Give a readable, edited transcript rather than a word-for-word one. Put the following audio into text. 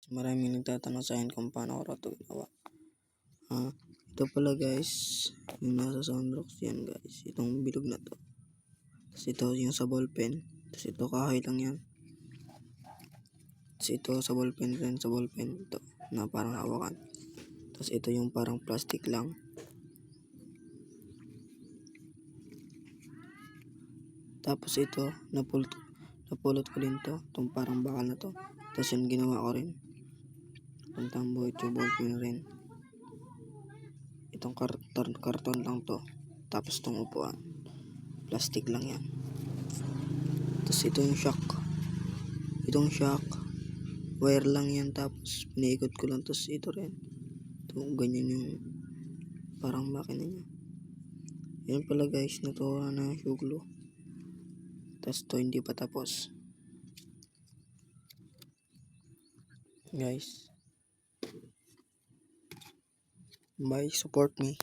Maraming nagtatanong sa akin kung paano ko raw ito ginawa. Ito pala guys, yung nasa Soundrocks yan guys. Itong bilog na to. Tapos ito yung sa ballpen. Tapos ito kahoy lang yan. Tapos ito sa ballpen rin, sa ballpen ito na parang hawakan. Tapos ito yung parang plastic lang. Tapos ito, napulot ko din to. Itong parang bakal na to. Tapos yun ginawa ko rin. Itong tambo, ito ballpen rin. Itong karton lang to. Tapos itong upuan. Plastic lang yan. Tapos ito yung shock. Itong shock. Wire lang yan. Tapos pinaikot ko lang. Tapos ito rin. Ito ganyan yung parang makina niya. Yan pala guys. Natuwa na yung shoe glue. Tapos ito hindi pa tapos. Guys. Bye. Support me.